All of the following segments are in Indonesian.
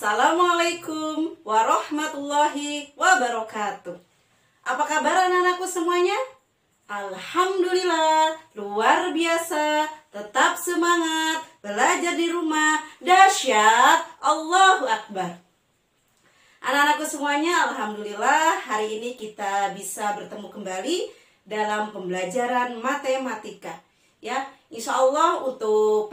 Assalamualaikum warahmatullahi wabarakatuh. Apa kabar anak-anakku semuanya? Alhamdulillah, luar biasa. Tetap semangat, belajar di rumah. Dahsyat, Allahu Akbar. Anak-anakku semuanya, alhamdulillah hari ini kita bisa bertemu kembali dalam pembelajaran matematika. Ya, insya Allah untuk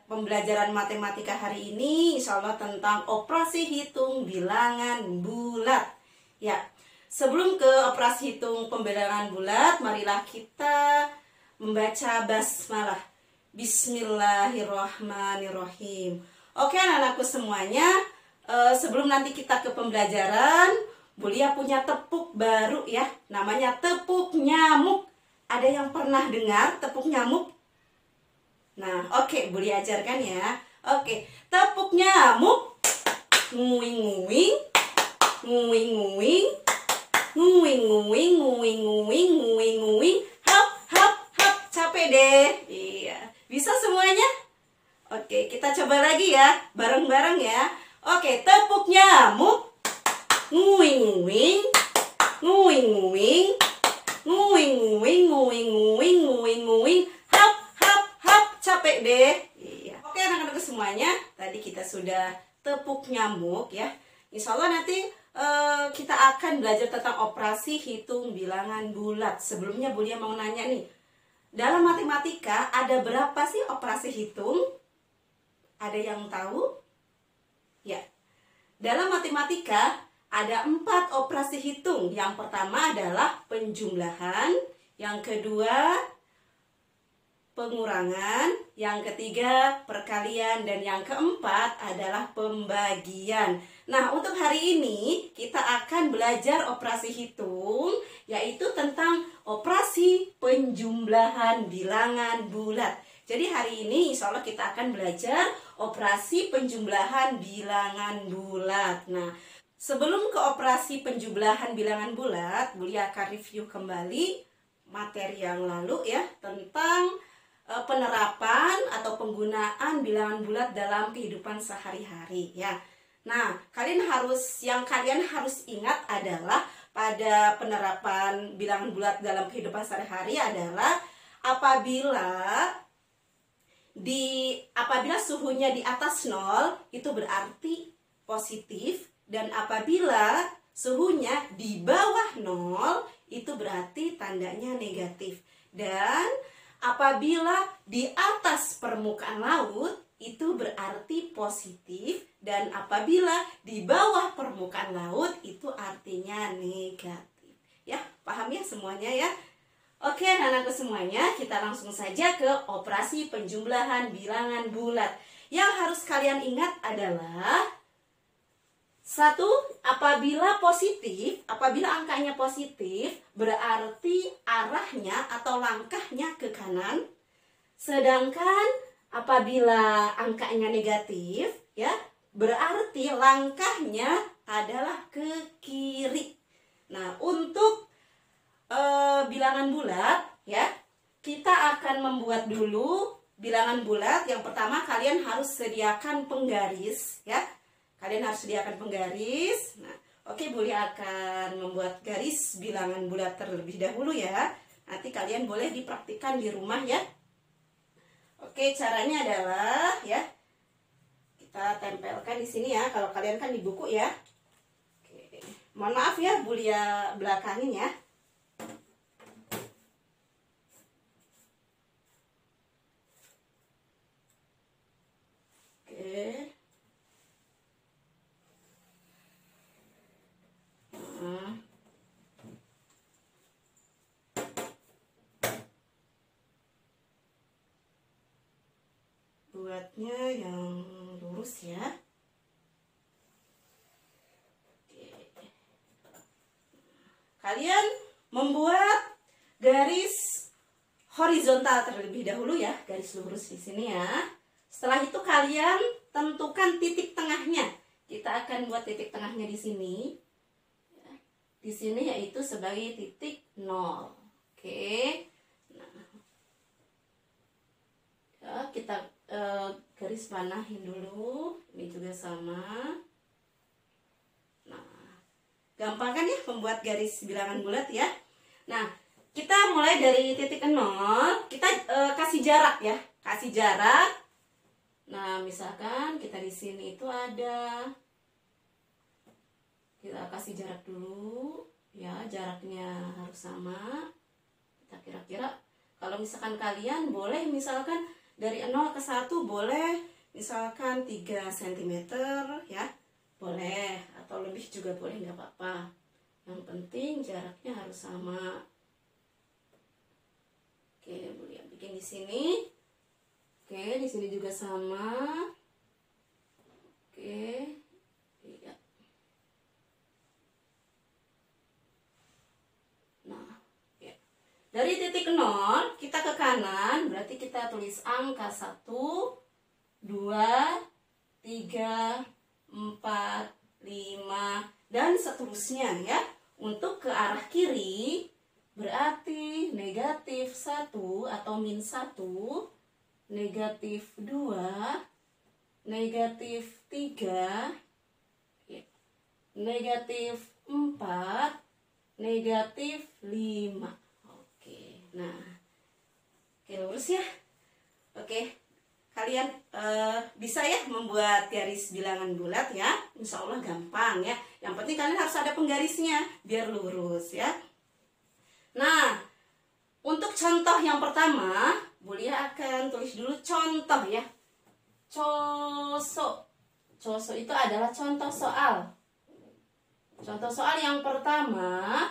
pembelajaran matematika hari ini insya Allah tentang operasi hitung bilangan bulat. Ya, sebelum ke operasi hitung pembilangan bulat, marilah kita membaca basmalah. Bismillahirrahmanirrahim. Oke anak-anakku semuanya, sebelum nanti kita ke pembelajaran, Bulia punya tepuk baru ya, namanya tepuk nyamuk. Ada yang pernah dengar tepuk nyamuk? Nah, oke, Bulia ajarkan ya. Oke, tepuk nyamuk. Nguing-nguing, nguing-nguing, nguing-nguing, nguing-nguing, nguing-nguing, hap, hap, hap. Capek deh. Iya, bisa semuanya? Oke, kita coba lagi ya, bareng-bareng ya. Oke, tepuk nyamuk. Nguing-nguing, nguing-nguing, nguing-nguing, nguing-nguing, nguing-nguing, hap, hap, hap. Capek deh. Iya. Oke anak-anak semuanya, tadi kita sudah tepuk nyamuk ya. Insya Allah nanti kita akan belajar tentang operasi hitung bilangan bulat. Sebelumnya Bulia mau nanya nih, dalam matematika ada berapa sih operasi hitung? Ada yang tahu? Ya, dalam matematika ada 4 operasi hitung. Yang pertama adalah penjumlahan, yang kedua pengurangan, yang ketiga perkalian, dan yang keempat adalah pembagian. Nah, untuk hari ini kita akan belajar operasi hitung, yaitu tentang operasi penjumlahan bilangan bulat. Jadi hari ini insya Allah kita akan belajar operasi penjumlahan bilangan bulat. Nah, sebelum ke operasi penjumlahan bilangan bulat, Bulia akan review kembali materi yang lalu ya, tentang penerapan atau penggunaan bilangan bulat dalam kehidupan sehari-hari ya. Nah, kalian harus ingat adalah pada penerapan bilangan bulat dalam kehidupan sehari-hari adalah apabila suhunya di atas 0 itu berarti positif, dan apabila suhunya di bawah 0 itu berarti tandanya negatif. Dan apabila di atas permukaan laut itu berarti positif, dan apabila di bawah permukaan laut itu artinya negatif. Ya, paham ya semuanya ya? Oke anak-anakku semuanya, kita langsung saja ke operasi penjumlahan bilangan bulat. Yang harus kalian ingat adalah satu, apabila angkanya positif, berarti arahnya atau langkahnya ke kanan. Sedangkan apabila angkanya negatif, ya, berarti langkahnya adalah ke kiri. Nah, untuk bilangan bulat, ya, kita akan membuat dulu bilangan bulat. Yang pertama kalian harus sediakan penggaris, ya. Kalian harus sediakan penggaris. Nah, oke, Bulia akan membuat garis bilangan bulat terlebih dahulu ya. Nanti kalian boleh dipraktikkan di rumah ya. Oke, caranya adalah ya, kita tempelkan di sini ya. Kalau kalian kan di buku ya. Oke. Mohon maaf ya, Bulia belakangin ya. Oke. Buatnya yang lurus ya. Oke. Kalian membuat garis horizontal terlebih dahulu ya, garis lurus di sini ya. Setelah itu kalian tentukan titik tengahnya. Kita akan buat titik tengahnya di sini. Di sini yaitu sebagai titik 0. Oke. Nah, ya, kita garis panahin dulu. Ini juga sama. Gampang kan ya membuat garis bilangan bulat ya. Nah, kita mulai dari titik 0, kita kasih jarak ya. Kasih jarak. Nah, misalkan kita di sini itu ada, kita kasih jarak dulu ya, jaraknya harus sama. Kita kira-kira kalau misalkan kalian boleh misalkan dari 0 ke 1 boleh misalkan 3 cm ya. Boleh, atau lebih juga boleh, nggak apa-apa. Yang penting jaraknya harus sama. Oke, boleh bikin di sini. Oke, di sini juga sama. Oke. Iya. Nah, ya. Dari titik 0 kita ke kanan, berarti kita tulis angka 1, 2, 3, 4, 5, dan seterusnya ya. Untuk ke arah kiri berarti negatif 1 atau min 1, negatif 2, negatif 3, negatif 4, negatif 5. Oke, nah, oke, lurus ya. Oke, kalian bisa ya membuat garis bilangan bulat ya. Insya Allah gampang ya. Yang penting kalian harus ada penggarisnya biar lurus ya. Nah, untuk contoh yang pertama, Bulia akan tulis dulu contoh ya. Coso itu adalah contoh soal. Contoh soal yang pertama,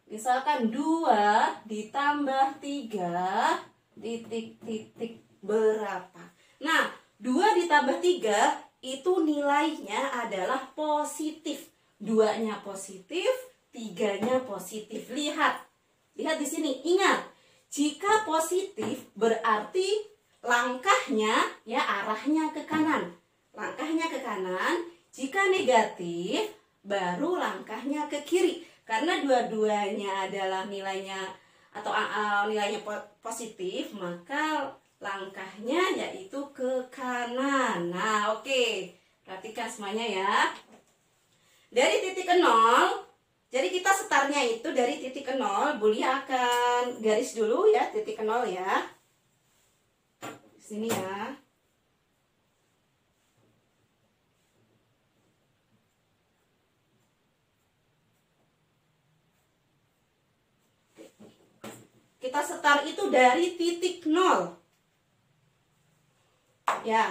misalkan 2 ditambah 3 titik-titik berapa. Nah, 2 ditambah 3 itu nilainya adalah positif. 2-nya positif, 3-nya positif. Lihat di sini. Ingat, jika positif berarti langkahnya ya arahnya ke kanan. Langkahnya ke kanan. Jika negatif baru langkahnya ke kiri. Karena dua-duanya adalah nilainya atau nilainya positif, maka langkahnya yaitu ke kanan. Nah, oke. Perhatikan semuanya ya. Dari titik 0, jadi kita startnya itu dari titik 0. Bulia akan garis dulu ya, titik 0 ya. Di sini ya. Kita start itu dari titik 0. Ya,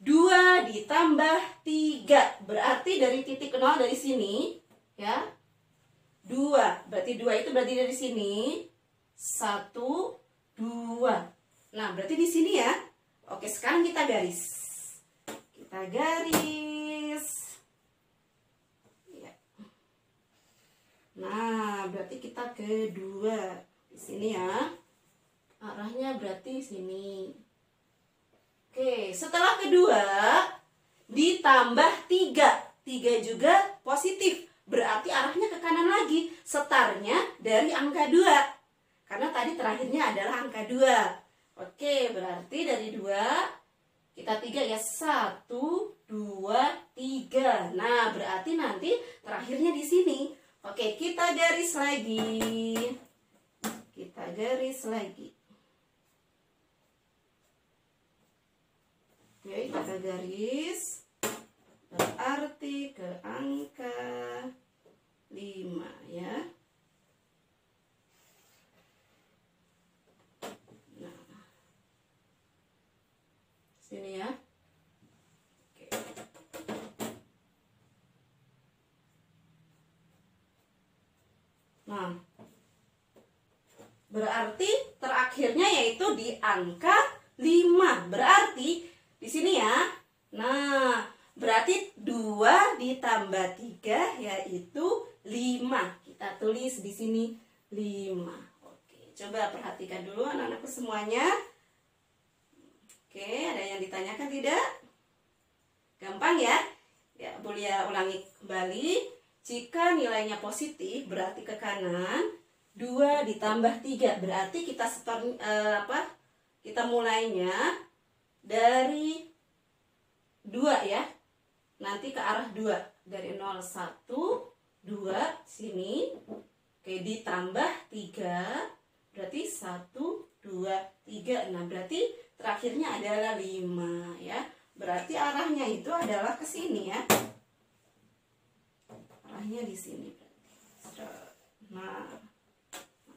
2 ditambah 3 berarti dari titik 0 dari sini ya. 2, berarti 2 itu berarti dari sini 1, 2. Nah, berarti di sini ya. Oke, sekarang kita garis. Kita garis. Ya. Nah, berarti kita kedua di sini ya. Arahnya berarti sini. Oke, setelah kedua ditambah 3. 3 juga positif. Berarti arahnya ke kanan lagi. Setarnya dari angka 2. Karena tadi terakhirnya adalah angka 2. Oke, berarti dari 2 kita 3 ya. 1, 2, 3. Nah, berarti nanti terakhirnya di sini. Oke, kita garis lagi. Kita garis lagi. Oke, kita garis. Berarti ke angka 5 ya. Nah, sini ya. Oke. Nah, berarti terakhirnya yaitu di angka 5. Berarti di sini ya. Nah, berarti 2 ditambah 3 yaitu 5. Kita tulis di sini 5. Oke, coba perhatikan dulu anak-anakku semuanya. Oke, ada yang ditanyakan tidak? Gampang ya? Ya, Bulia ulangi kembali. Jika nilainya positif berarti ke kanan. 2 ditambah 3 berarti kita kita mulainya dari 2 ya. Nanti ke arah 2. Dari 0, 1, 2 sini. Oke, ditambah 3 berarti 1, 2, 3. Nah, berarti terakhirnya adalah 5 ya. Berarti arahnya itu adalah ke sini ya. Arahnya di sini berarti. Nah,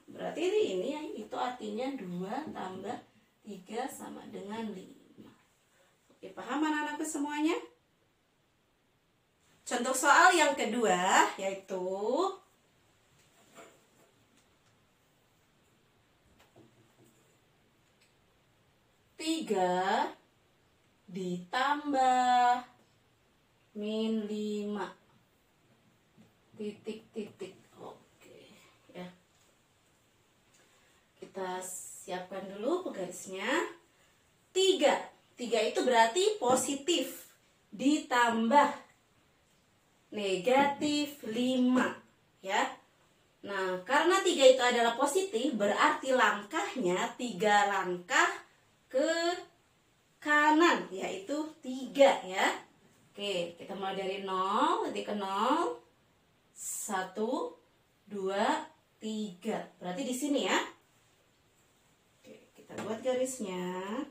berarti ini ya, itu artinya 2 tambah 3 sama dengan 5. Oke, paham anak-anakku semuanya? Contoh soal yang kedua yaitu 3 ditambah min 5 titik-titik. Oke ya, kita siapkan dulu penggarisnya. 3 itu berarti positif ditambah negatif 5 ya. Nah, karena 3 itu adalah positif, berarti langkahnya 3 langkah ke kanan, yaitu 3 ya. Oke, kita mulai dari 0, nanti ke 0, 1, 2, 3. Berarti di sini ya. Oke, kita buat garisnya.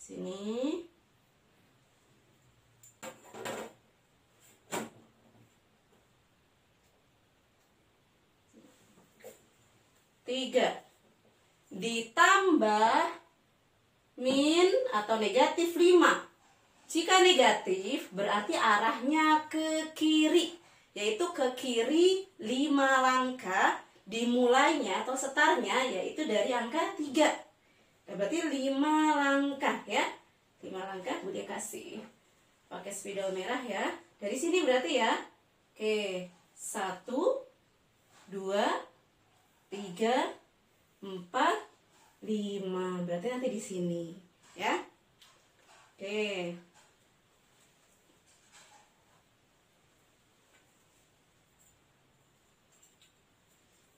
Sini. Tiga ditambah min atau negatif 5. Jika negatif berarti arahnya ke kiri, yaitu ke kiri 5 langkah, dimulainya atau startnya yaitu dari angka 3. Berarti 5 langkah ya. 5 langkah Budi kasih pakai spidol merah ya. Dari sini berarti ya. Oke, 1, 2, 3, 4, 5. Berarti nanti di sini ya. Oke.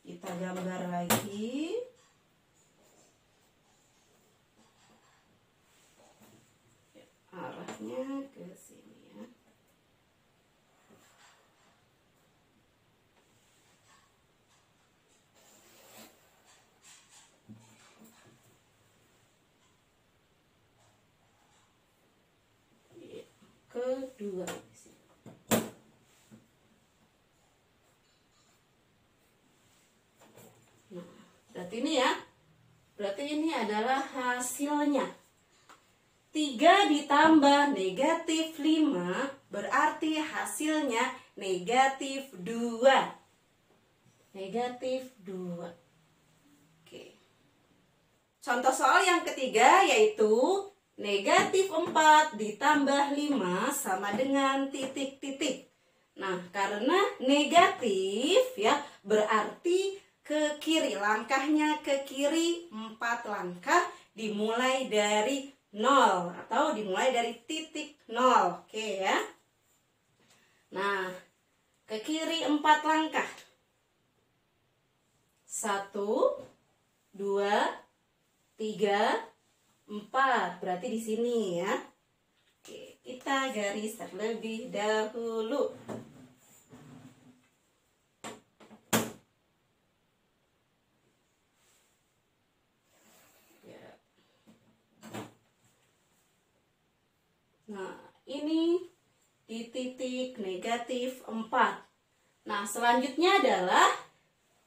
Kita gambar lagi. Arahnya ke sini ya. Kedua di sini. Nah, berarti ini ya. Berarti ini adalah hasilnya. 3 ditambah negatif 5 berarti hasilnya negatif 2. Negatif 2. Oke. Contoh soal yang ketiga yaitu negatif 4 ditambah 5 sama dengan titik-titik. Nah, karena negatif ya berarti ke kiri. Langkahnya ke kiri 4 langkah dimulai dari 0 atau dimulai dari titik 0. Oke ya. Nah, ke kiri 4 langkah. 1, 2, 3, 4. Berarti di sini ya. Oke, kita garis terlebih dahulu. Nah, ini di titik negatif 4. Nah, selanjutnya adalah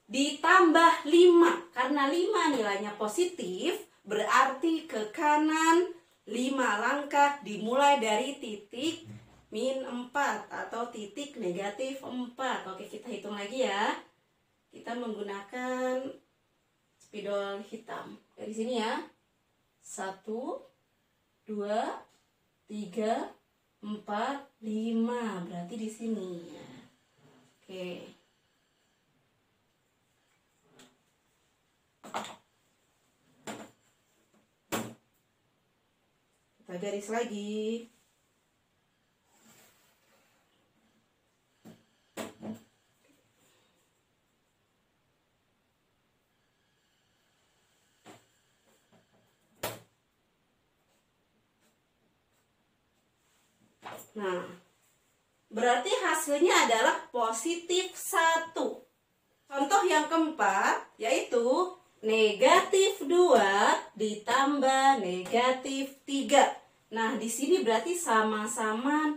ditambah 5. Karena 5 nilainya positif, berarti ke kanan 5 langkah dimulai dari titik min 4 atau titik negatif 4. Oke, kita hitung lagi ya. Kita menggunakan spidol hitam. Dari sini ya. 1, 2, 3, 4, 5. Berarti di sini ya. Oke. Kita garis lagi. Nah, berarti hasilnya adalah positif 1. Contoh yang keempat yaitu negatif 2 ditambah negatif 3. Nah, di sini berarti sama-sama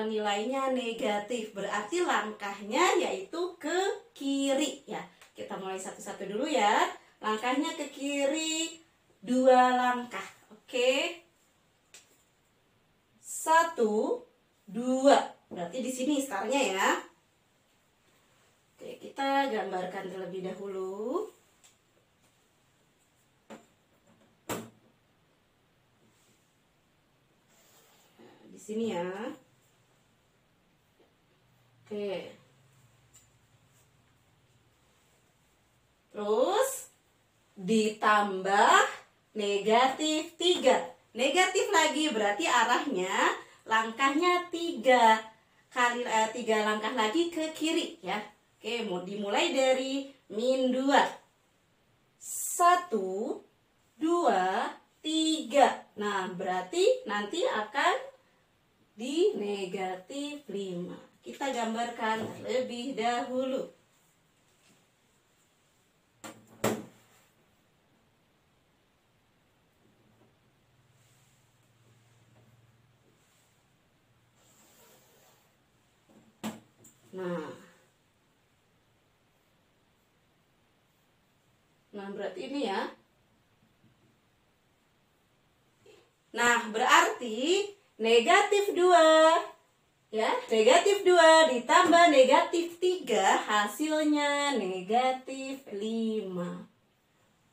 nilainya negatif. Berarti langkahnya yaitu ke kiri ya. Kita mulai satu-satu dulu ya. Langkahnya ke kiri 2 langkah. Oke. 1, 2. Berarti di sini startnya ya. Oke, kita gambarkan terlebih dahulu. Nah, di sini ya. Oke. Terus ditambah negatif 3. Negatif lagi berarti arahnya langkahnya 3 kali 3 langkah lagi ke kiri ya. Oke, mau dimulai dari min 2. 1, 2, 3. Nah, berarti nanti akan di negatif 5. Kita gambarkan terlebih dahulu. Nah, berarti ini ya. Nah, berarti negatif 2 ya, negatif 2 ditambah negatif 3 hasilnya negatif 5.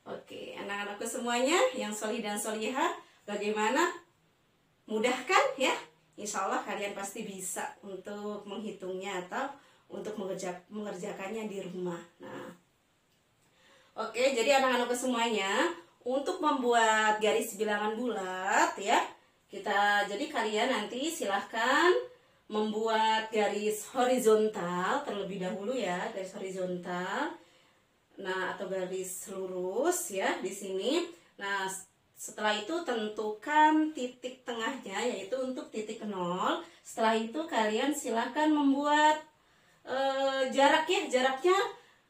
Oke, anak-anakku semuanya yang solih dan solihah, bagaimana? Mudah kan ya? Insya Allah kalian pasti bisa untuk menghitungnya atau untuk mengerjakannya di rumah. Nah, oke, jadi anak-anakku semuanya, untuk membuat garis bilangan bulat ya, jadi kalian nanti silahkan membuat garis horizontal terlebih dahulu ya, garis horizontal. Nah, atau garis lurus ya di sini. Nah, setelah itu tentukan titik tengahnya yaitu untuk titik 0. Setelah itu kalian silahkan membuat jarak ya, jaraknya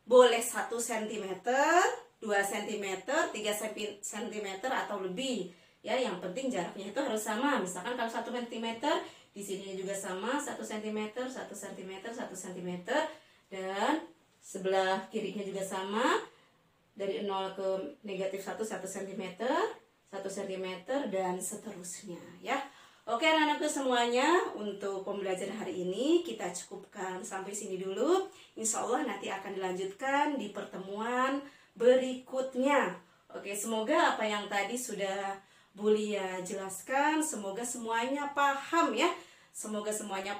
boleh 1 cm, 2 cm, 3 cm atau lebih. Ya, yang penting jaraknya itu harus sama. Misalkan kalau 1 cm, di sini juga sama 1 cm, 1 cm, 1 cm, dan sebelah kirinya juga sama. Dari 0 ke negatif 1 cm, 1 cm, dan seterusnya ya. Oke anak-anakku semuanya, untuk pembelajaran hari ini kita cukupkan sampai sini dulu. Insya Allah nanti akan dilanjutkan di pertemuan berikutnya. Oke, semoga apa yang tadi sudah Bu Lia jelaskan, semoga semuanya paham ya. Semoga semuanya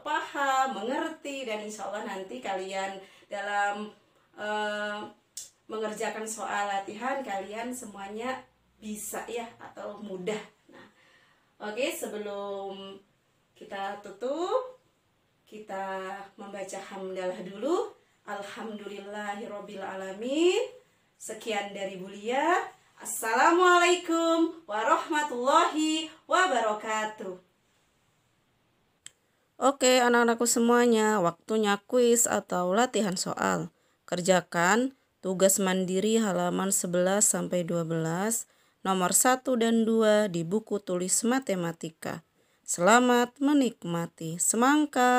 paham, mengerti, dan insya Allah nanti kalian dalam mengerjakan soal latihan kalian semuanya bisa ya, atau mudah. Nah, oke, sebelum kita tutup, kita membaca hamdalah dulu. Alhamdulillahirabbil alamin. Sekian dari Bu Lia. Assalamualaikum warahmatullahi wabarakatuh. Oke, anak-anakku semuanya, waktunya kuis atau latihan soal. Kerjakan tugas mandiri halaman 11 sampai 12, nomor 1 dan 2 di buku tulis matematika. Selamat menikmati. Semangka.